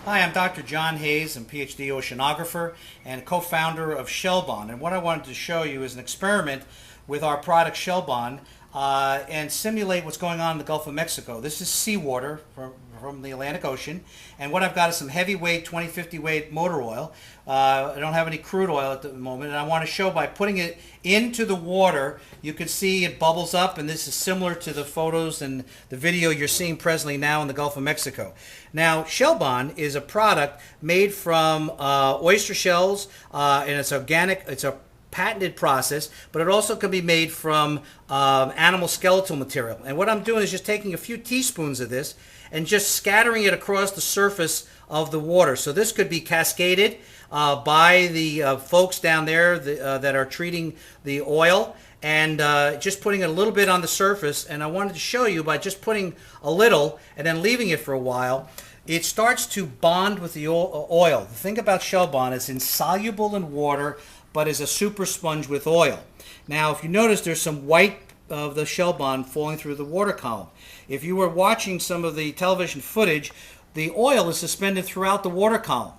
Hi, I'm Dr. John Hayes. I'm a PhD oceanographer and co-founder of ShellBond. And what I wanted to show you is an experiment with our product ShellBond and simulate what's going on in the Gulf of Mexico. This is seawater from the Atlantic Ocean, and what I've got is some heavyweight 2050 weight motor oil. I don't have any crude oil at the moment, and I want to show by putting it into the water, you can see it bubbles up, and this is similar to the photos and the video you're seeing presently now in the Gulf of Mexico. Now, ShellBond is a product made from oyster shells, and it's organic. It's a patented process, but it also can be made from animal skeletal material. And what I'm doing is just taking a few teaspoons of this and just scattering it across the surface of the water. So this could be cascaded by the folks down there that are treating the oil, and just putting a little bit on the surface. And I wanted to show you by just putting a little and then leaving it for a while, it starts to bond with the oil. The thing about ShellBond is insoluble in water, but is a super sponge with oil. Now, if you notice, there's some white of the ShellBond falling through the water column. If you were watching some of the television footage, the oil is suspended throughout the water column,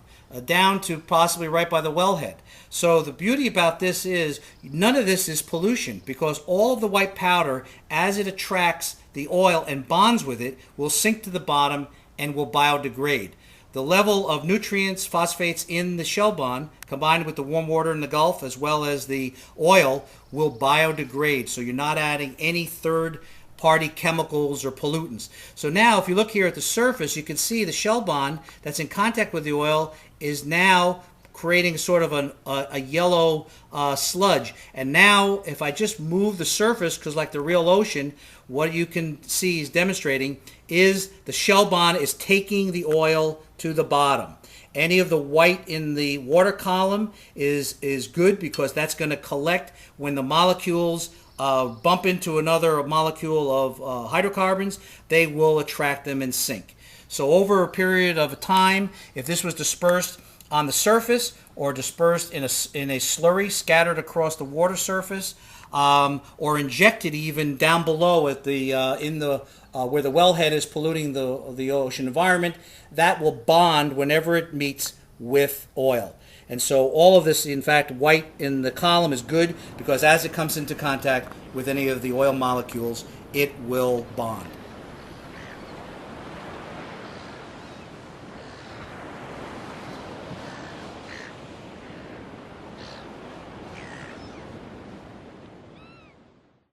down to possibly right by the wellhead. So the beauty about this is none of this is pollution, because all of the white powder, as it attracts the oil and bonds with it, will sink to the bottom and will biodegrade. The level of nutrients, phosphates in the ShellBond, combined with the warm water in the Gulf as well as the oil, will biodegrade. So you're not adding any third-party chemicals or pollutants. So now if you look here at the surface, you can see the ShellBond that's in contact with the oil is now creating sort of a yellow sludge. And now if I just move the surface, because like the real ocean, what you can see is demonstrating is the ShellBond is taking the oil to the bottom. Any of the white in the water column is good, because that's going to collect when the molecules bump into another molecule of hydrocarbons. They will attract them and sink. So over a period of time, if this was dispersed on the surface or dispersed in a slurry scattered across the water surface, or injected even down below at the where the wellhead is polluting the ocean environment, that will bond whenever it meets with oil. And so all of this, in fact, white in the column is good, because as it comes into contact with any of the oil molecules, it will bond.